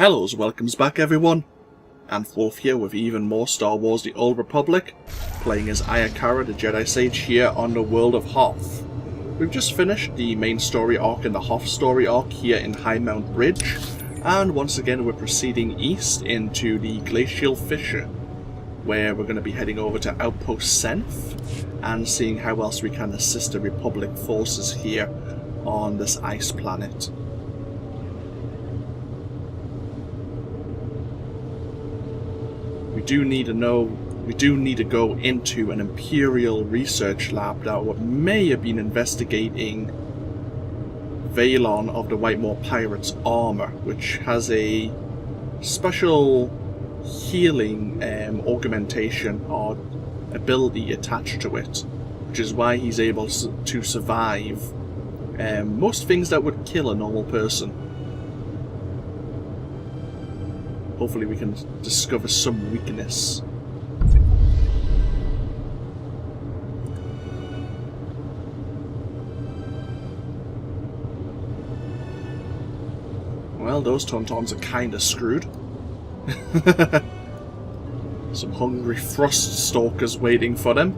Hello, welcomes back everyone. AnthWolf here with even more Star Wars The Old Republic, playing as Ayakara the Jedi Sage here on the world of Hoth. We've just finished the main story arc and the Hoth story arc here in High Mount Bridge, and once again we're proceeding east into the Glacial Fissure, where we're going to be heading over to Outpost Senth and seeing how else we can assist the Republic forces here on this ice planet. We do need to go into an Imperial research lab that may have been investigating Valon of the Whitemore Pirates' armor, which has a special healing augmentation or ability attached to it, which is why he's able to survive most things that would kill a normal person. Hopefully we can discover some weakness. Well, those Tauntauns are kinda screwed. Some hungry frost stalkers waiting for them.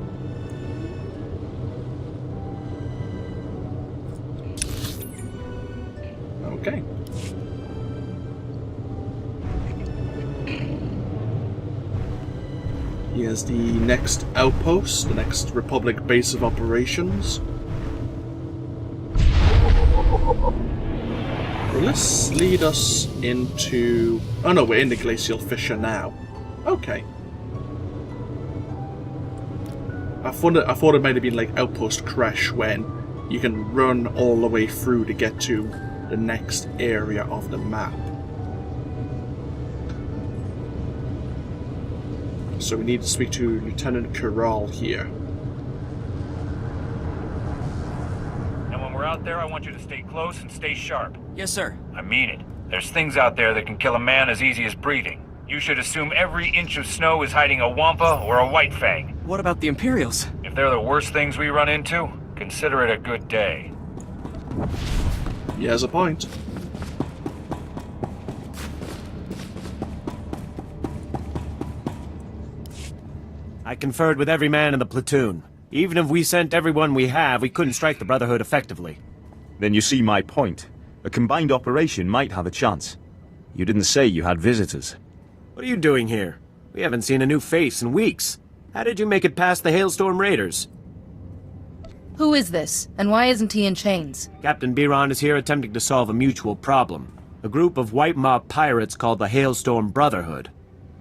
Okay. Here's the next outpost, the next Republic base of operations. Will this lead us into... Oh no, we're in the Glacial Fissure now. Okay. I thought it might have been like Outpost Crash, when you can run all the way through to get to the next area of the map. So we need to speak to Lieutenant Corral here. And when we're out there, I want you to stay close and stay sharp. Yes, sir. I mean it. There's things out there that can kill a man as easy as breathing. You should assume every inch of snow is hiding a Wampa or a White Fang. What about the Imperials? If they're the worst things we run into, consider it a good day. He has a point. I conferred with every man in the platoon. Even if we sent everyone we have, we couldn't strike the Brotherhood effectively. Then you see my point. A combined operation might have a chance. You didn't say you had visitors. What are you doing here? We haven't seen a new face in weeks. How did you make it past the Hailstorm Raiders? Who is this, and why isn't he in chains? Captain Biron is here attempting to solve a mutual problem. A group of white mob pirates called the Hailstorm Brotherhood.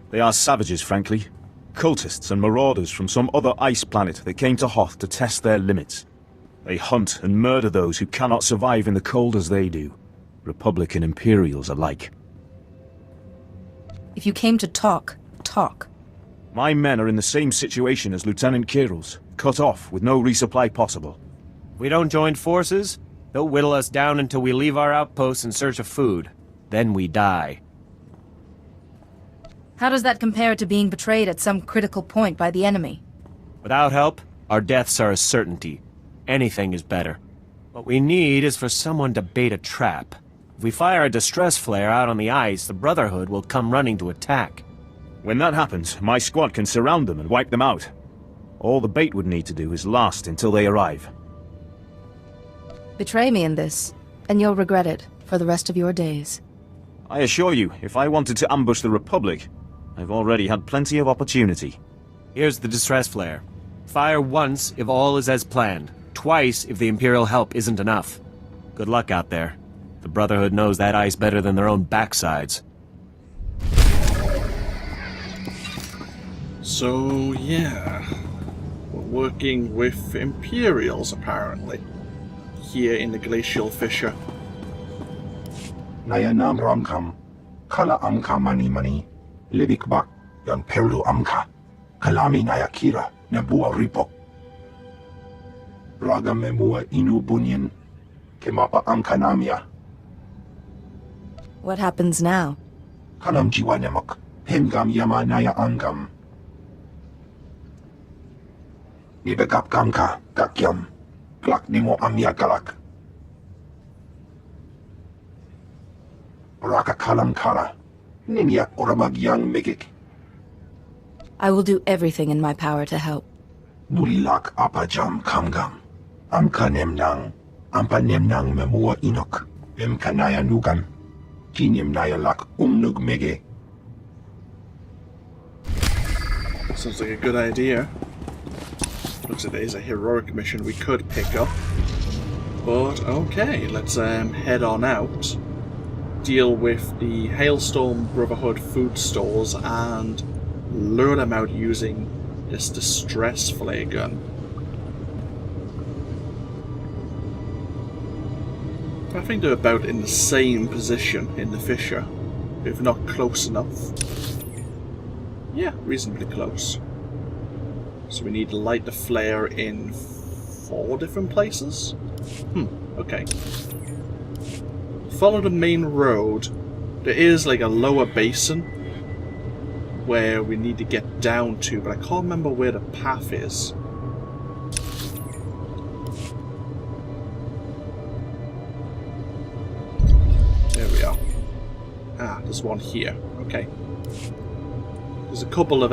They are savages, frankly. Cultists and marauders from some other ice planet that came to Hoth to test their limits. They hunt and murder those who cannot survive in the cold as they do. Republic and Imperials alike. If you came to talk, talk. My men are in the same situation as Lieutenant Kirill's, cut off with no resupply possible. If we don't join forces, they'll whittle us down until we leave our outposts in search of food. Then we die. How does that compare to being betrayed at some critical point by the enemy? Without help, our deaths are a certainty. Anything is better. What we need is for someone to bait a trap. If we fire a distress flare out on the ice, the Brotherhood will come running to attack. When that happens, my squad can surround them and wipe them out. All the bait would need to do is last until they arrive. Betray me in this, and you'll regret it for the rest of your days. I assure you, if I wanted to ambush the Republic, I've already had plenty of opportunity. Here's the distress flare. Fire once if all is as planned. Twice if the Imperial help isn't enough. Good luck out there. The Brotherhood knows that ice better than their own backsides. So, yeah. We're working with Imperials, apparently. Here in the Glacial Fissure. Nayanam Ramkam, Kala Amka Mani, Libik Bak, Yon Perlu Amka, Kalami Nayakira, Nebua Ripok. Raga Memua Inu Bunyan, Kemapa Amkanamia. What happens now? Kanam Jiwanemok, Hemgam Yamanaya Angam. Nibegap Gamka, Gakyam, Glak Nimo Amia Galak. Raka Kalam Kala, Ninyak oramagyang megik. I will do everything in my power to help. Nulilak apajam kamgam. Amka nemnang. Ampa nemnang memua inok. Emkanaya nugan. Kinim nayalak umnug mege. Sounds like a good idea. Looks like it is a heroic mission we could pick up. But okay, let's head on out. Deal with the Hailstorm Brotherhood food stores and lure them out using this distress flare gun. I think they're about in the same position in the fissure, if not close enough. Yeah, reasonably close. So we need to light the flare in 4 different places? Okay. Follow the main road. There is like a lower basin where we need to get down to, but I can't remember where the path is. There we are. Ah, there's one here. Okay. There's a couple of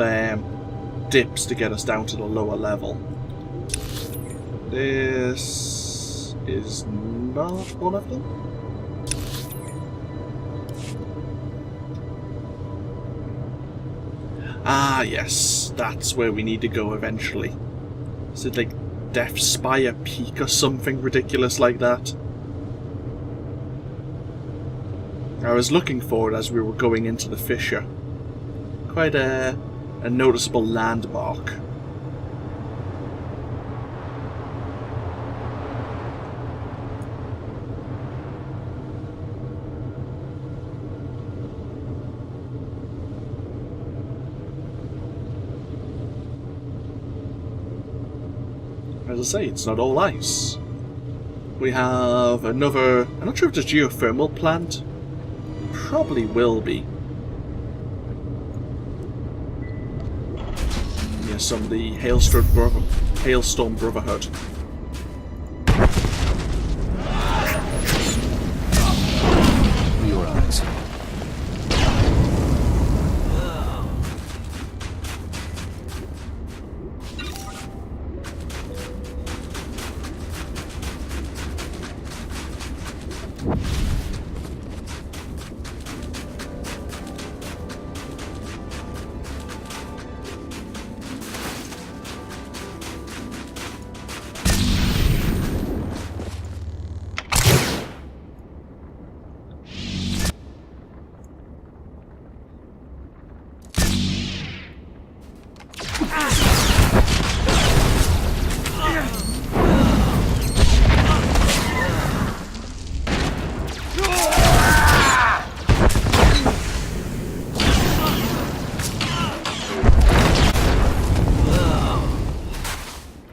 dips to get us down to the lower level. This is not one of them. Ah, yes, that's where we need to go eventually. Is it like Death Spire Peak or something ridiculous like that? I was looking for it as we were going into the fissure. Quite a noticeable landmark. As I say, it's not all ice. We have another... I'm not sure if it's a geothermal plant. Probably will be. Yeah, some of the Hailstorm Brotherhood. Your eyes.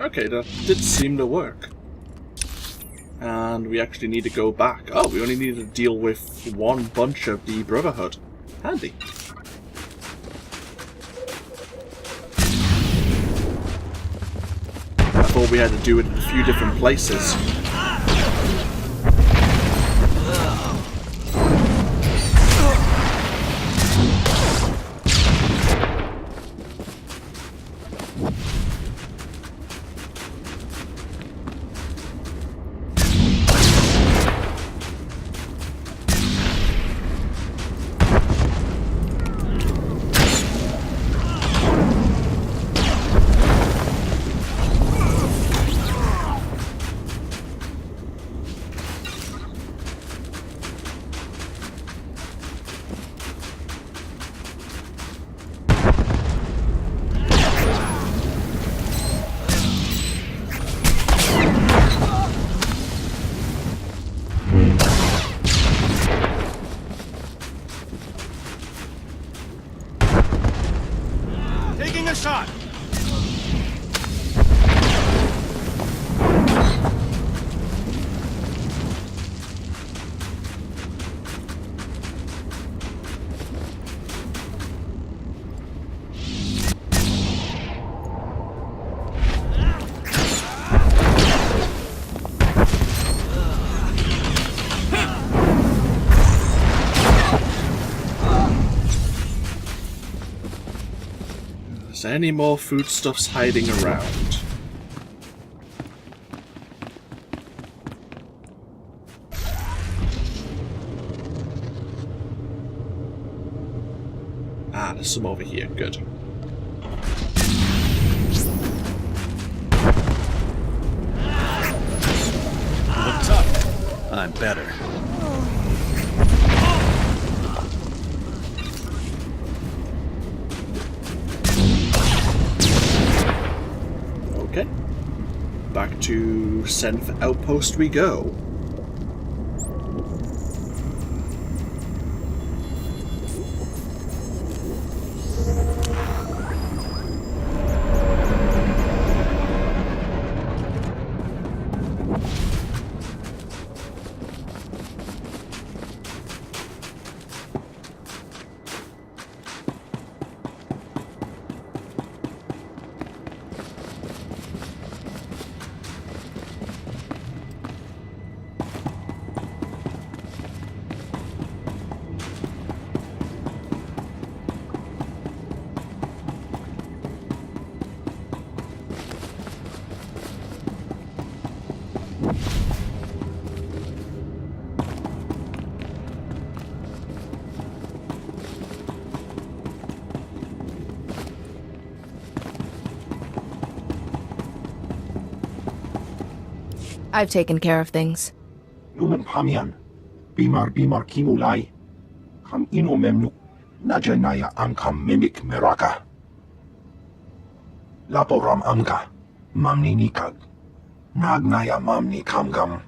Okay, that did seem to work. And we actually need to go back. Oh, we only need to deal with one bunch of the Brotherhood. Handy. I thought we had to do it in a few different places. Is there any more foodstuffs hiding around? Ah, there's some over here. Good. You look tough. I'm better. Okay. Back to Senth Outpost we go. I've taken care of things. Lumen Pamian. Bimar Kimulai. Kam ino memnu. Najanaya Ankam Mimic Meraka. Laporam Amka. Mamni Nikag. Nagnaya Mamni Kamgam.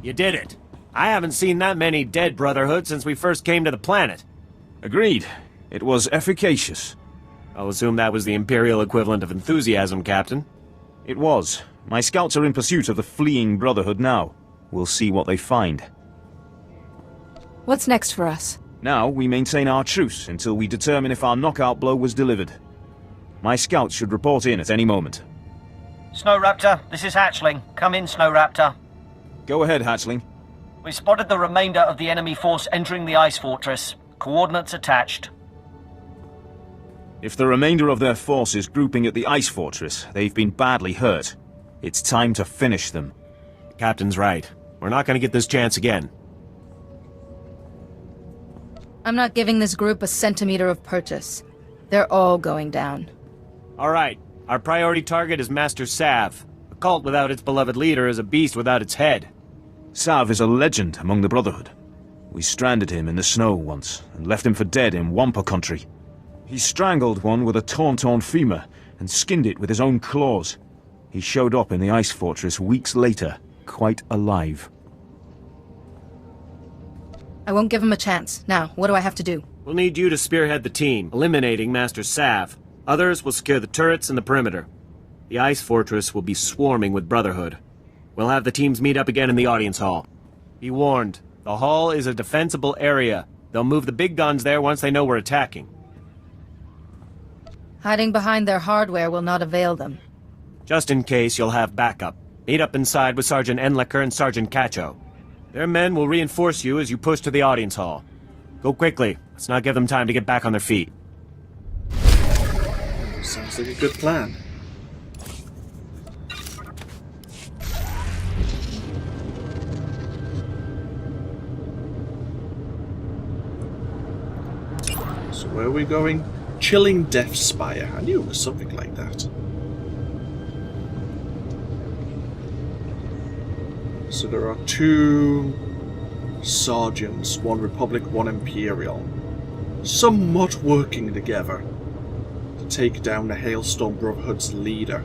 You did it. I haven't seen that many dead Brotherhood since we first came to the planet. Agreed. It was efficacious. I'll assume that was the Imperial equivalent of enthusiasm, Captain. It was. My scouts are in pursuit of the fleeing Brotherhood now. We'll see what they find. What's next for us? Now, we maintain our truce until we determine if our knockout blow was delivered. My scouts should report in at any moment. Snow Raptor, this is Hatchling. Come in, Snow Raptor. Go ahead, Hatchling. We spotted the remainder of the enemy force entering the ice fortress. Coordinates attached. If the remainder of their force is grouping at the ice fortress, they've been badly hurt. It's time to finish them. The Captain's right. We're not going to get this chance again. I'm not giving this group a centimeter of purchase. They're all going down. All right. Our priority target is Master Sav. A cult without its beloved leader is a beast without its head. Sav is a legend among the Brotherhood. We stranded him in the snow once, and left him for dead in Wampa country. He strangled one with a torn femur, and skinned it with his own claws. He showed up in the ice fortress weeks later, quite alive. I won't give him a chance. Now, what do I have to do? We'll need you to spearhead the team, eliminating Master Sav. Others will secure the turrets and the perimeter. The ice fortress will be swarming with Brotherhood. We'll have the teams meet up again in the audience hall. Be warned, the hall is a defensible area. They'll move the big guns there once they know we're attacking. Hiding behind their hardware will not avail them. Just in case, you'll have backup. Meet up inside with Sergeant Enlecker and Sergeant Cacho. Their men will reinforce you as you push to the audience hall. Go quickly. Let's not give them time to get back on their feet. Sounds like a good plan. So where are we going? Chilling Death Spire. I knew it was something like that. So there are two sergeants, one Republic, one Imperial, somewhat working together to take down the Hailstone Brotherhood's leader.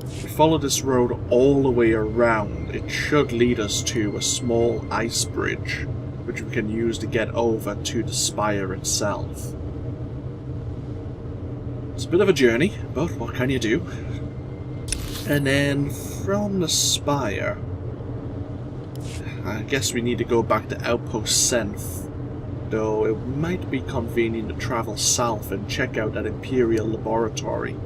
If we follow this road all the way around, it should lead us to a small ice bridge, which we can use to get over to the Spire itself. It's a bit of a journey, but what can you do? And then from the Spire, I guess we need to go back to Outpost Senth, though it might be convenient to travel south and check out that Imperial laboratory.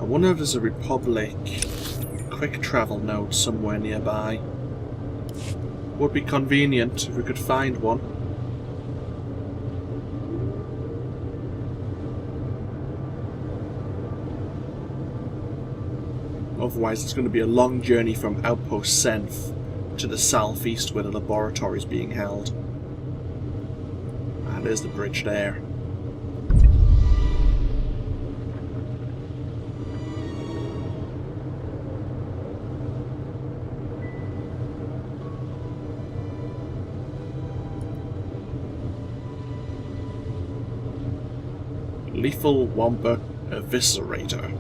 wonder if there's a Republic quick travel node somewhere nearby. Would be convenient if we could find one. Otherwise it's going to be a long journey from Outpost Senth to the southeast where the laboratory is being held. Ah, there's the bridge there. Lethal Wampa Eviscerator.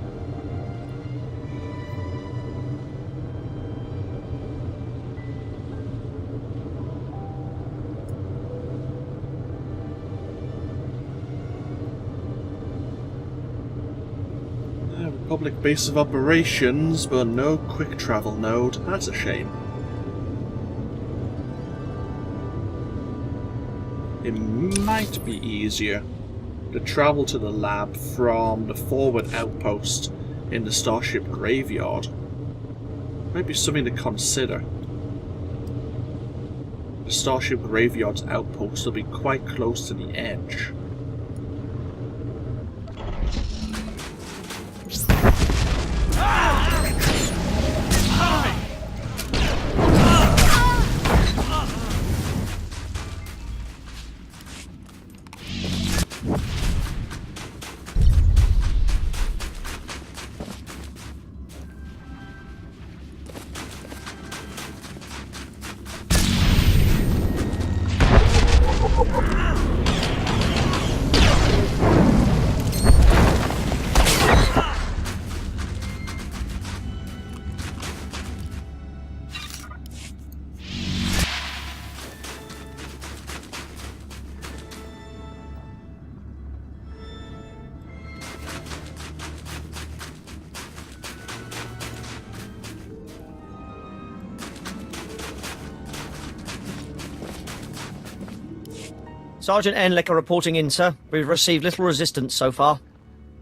Republic base of operations, but no quick travel node. That's a shame. It might be easier to travel to the lab from the forward outpost in the starship graveyard. Might be something to consider. The starship graveyard's outpost will be quite close to the edge. Sergeant Enlicker reporting in, sir. We've received little resistance so far.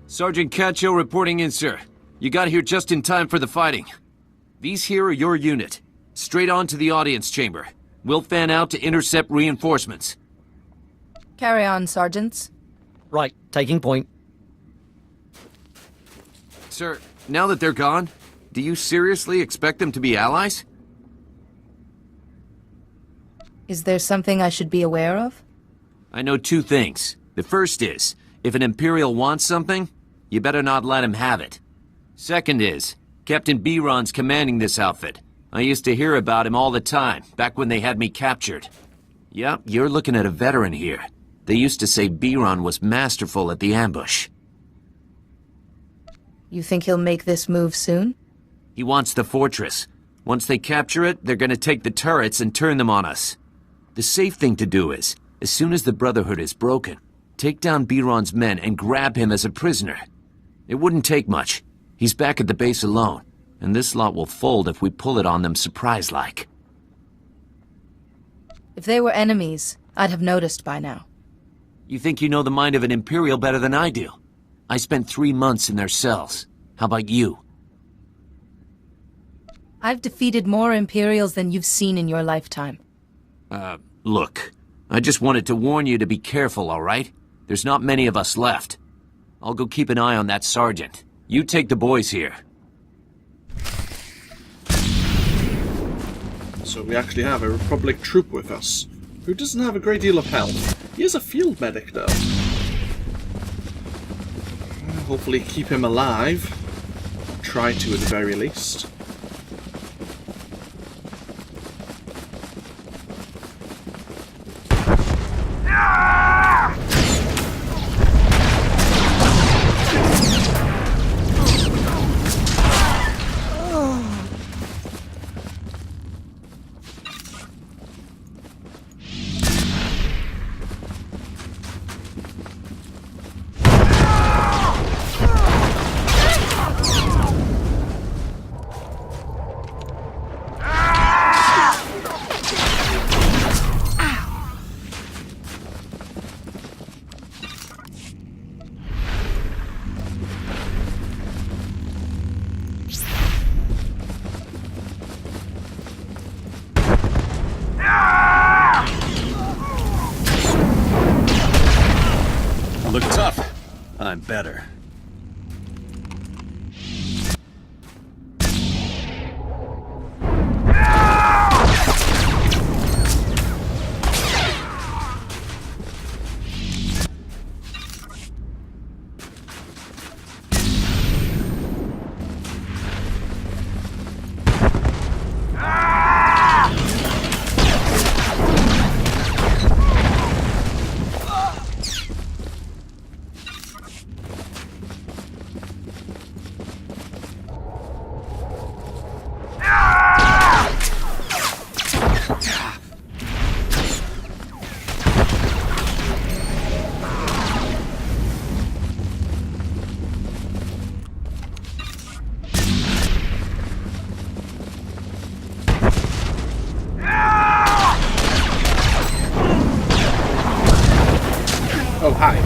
Sergeant Cacho reporting in, sir. You got here just in time for the fighting. These here are your unit. Straight on to the audience chamber. We'll fan out to intercept reinforcements. Carry on, sergeants. Right, taking point. Sir, now that they're gone, do you seriously expect them to be allies? Is there something I should be aware of? I know two things. The first is, if an Imperial wants something, you better not let him have it. Second is, Captain Biron's commanding this outfit. I used to hear about him all the time, back when they had me captured. Yep, you're looking at a veteran here. They used to say Biron was masterful at the ambush. You think he'll make this move soon? He wants the fortress. Once they capture it, they're gonna take the turrets and turn them on us. The safe thing to do is, as soon as the Brotherhood is broken, take down Biron's men and grab him as a prisoner. It wouldn't take much. He's back at the base alone, and this lot will fold if we pull it on them surprise-like. If they were enemies, I'd have noticed by now. You think you know the mind of an Imperial better than I do? I spent 3 months in their cells. How about you? I've defeated more Imperials than you've seen in your lifetime. Look. I just wanted to warn you to be careful, all right? There's not many of us left. I'll go keep an eye on that sergeant. You take the boys here. So we actually have a Republic troop with us, who doesn't have a great deal of health. He is a field medic, though. Hopefully keep him alive. Try to, at the very least. I'm better. Oh, hi.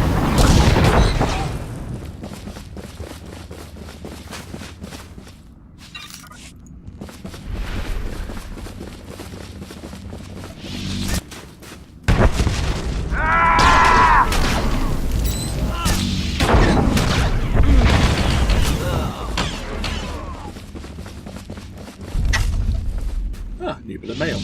Ah, new bit of mail.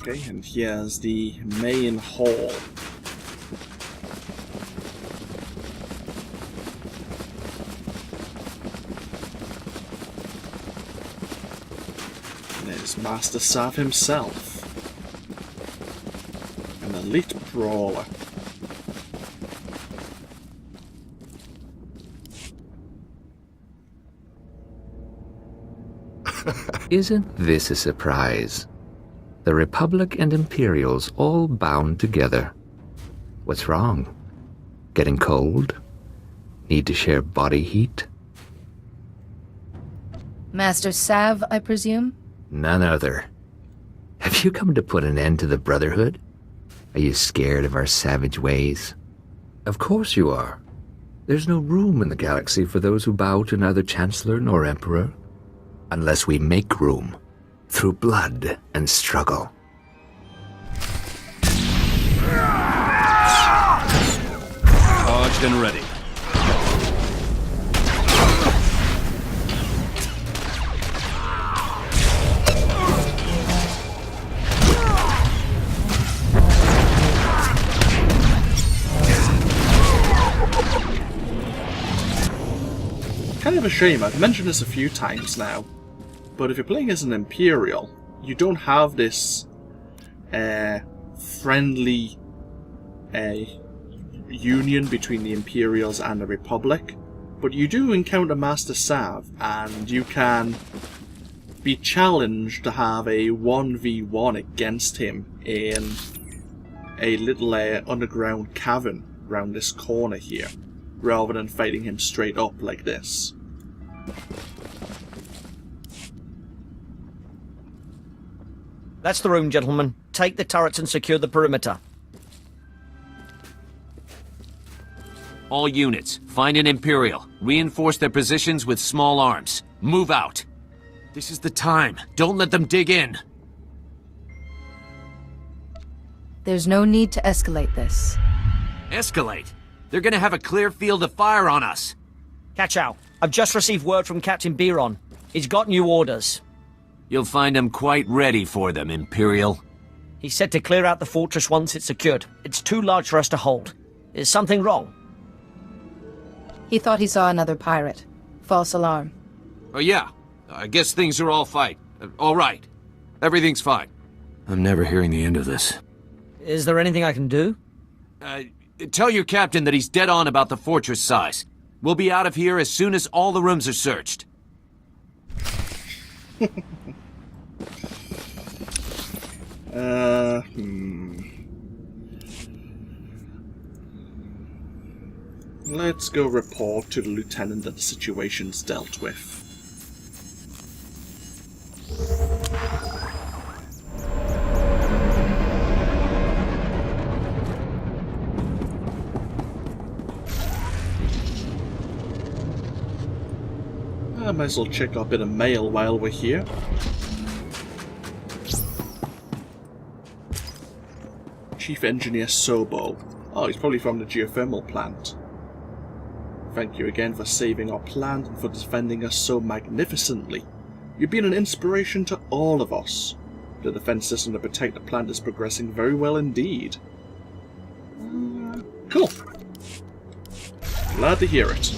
Okay, and here's the main hall. And there's Master Sav himself. An elite brawler. Isn't this a surprise? The Republic and Imperials all bound together. What's wrong? Getting cold? Need to share body heat? Master Sav, I presume? None other. Have you come to put an end to the Brotherhood? Are you scared of our savage ways? Of course you are. There's no room in the galaxy for those who bow to neither Chancellor nor Emperor. Unless we make room. Through blood and struggle. Charged and ready. Kind of a shame, I've mentioned this a few times now. But if you're playing as an Imperial, you don't have this friendly union between the Imperials and the Republic. But you do encounter Master Sav, and you can be challenged to have a 1v1 against him in a little underground cavern round this corner here, rather than fighting him straight up like this. That's the room, gentlemen. Take the turrets and secure the perimeter. All units, find an Imperial. Reinforce their positions with small arms. Move out. This is the time. Don't let them dig in. There's no need to escalate this. Escalate? They're gonna have a clear field of fire on us. Catch out. I've just received word from Captain Biron. He's got new orders. You'll find them quite ready for them, Imperial. He said to clear out the fortress once it's secured. It's too large for us to hold. Is something wrong? He thought he saw another pirate. False alarm. Oh yeah, I guess things are all right. Everything's fine. I'm never hearing the end of this. Is there anything I can do? Tell your captain that he's dead on about the fortress size. We'll be out of here as soon as all the rooms are searched. let's go report to the lieutenant that the situation's dealt with. I might as well check our bit of mail while we're here. Chief Engineer Sobo. Oh, he's probably from the geothermal plant. Thank you again for saving our plant and for defending us so magnificently. You've been an inspiration to all of us. The defense system to protect the plant is progressing very well indeed. Cool. Glad to hear it.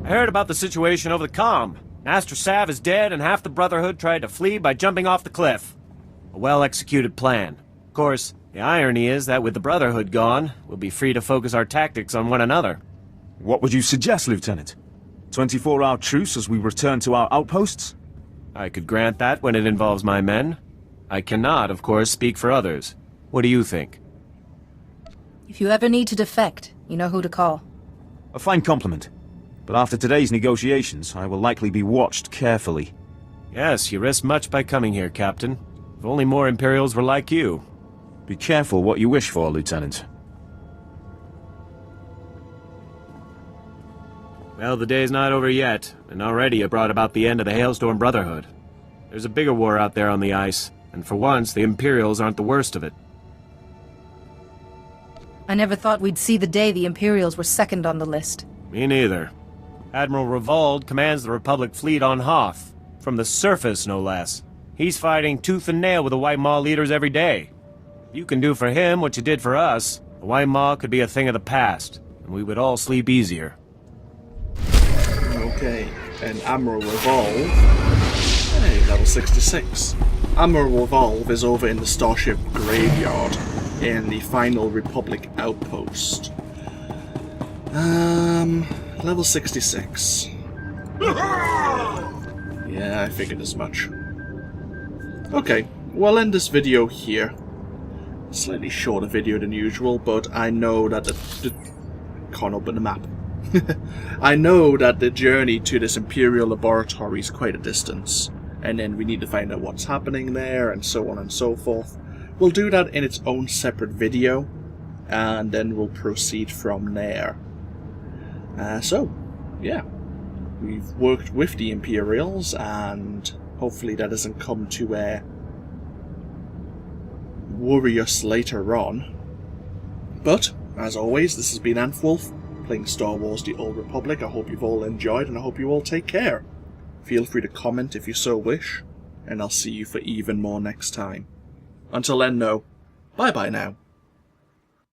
I heard about the situation over the comm. Master Sav is dead and half the Brotherhood tried to flee by jumping off the cliff. A well-executed plan. Of course, the irony is that with the Brotherhood gone, we'll be free to focus our tactics on one another. What would you suggest, Lieutenant? 24-hour truce as we return to our outposts? I could grant that when it involves my men. I cannot, of course, speak for others. What do you think? If you ever need to defect, you know who to call. A fine compliment. But after today's negotiations, I will likely be watched carefully. Yes, you risked much by coming here, Captain. If only more Imperials were like you. Be careful what you wish for, Lieutenant. Well, the day's not over yet, and already you brought about the end of the Hailstorm Brotherhood. There's a bigger war out there on the ice, and for once, the Imperials aren't the worst of it. I never thought we'd see the day the Imperials were second on the list. Me neither. Admiral Revold commands the Republic fleet on Hoth, from the surface no less. He's fighting tooth and nail with the White Maw leaders every day. If you can do for him what you did for us, the White Maw could be a thing of the past, and we would all sleep easier. Okay, and Admiral Revolve... Hey, level 66. Admiral Revolve is over in the Starship Graveyard, in the final Republic outpost. Level 66. Yeah, I figured as much. Okay, we'll end this video here. Slightly shorter video than usual, but I know that the can't open the map. I know that the journey to this Imperial laboratory is quite a distance, and then we need to find out what's happening there, and so on and so forth. We'll do that in its own separate video, and then we'll proceed from there. So, yeah, we've worked with the Imperials, and hopefully that doesn't come to worry us later on. But, as always, this has been AnthWolf, playing Star Wars The Old Republic. I hope you've all enjoyed, and I hope you all take care. Feel free to comment if you so wish, and I'll see you for even more next time. Until then, no, bye-bye now.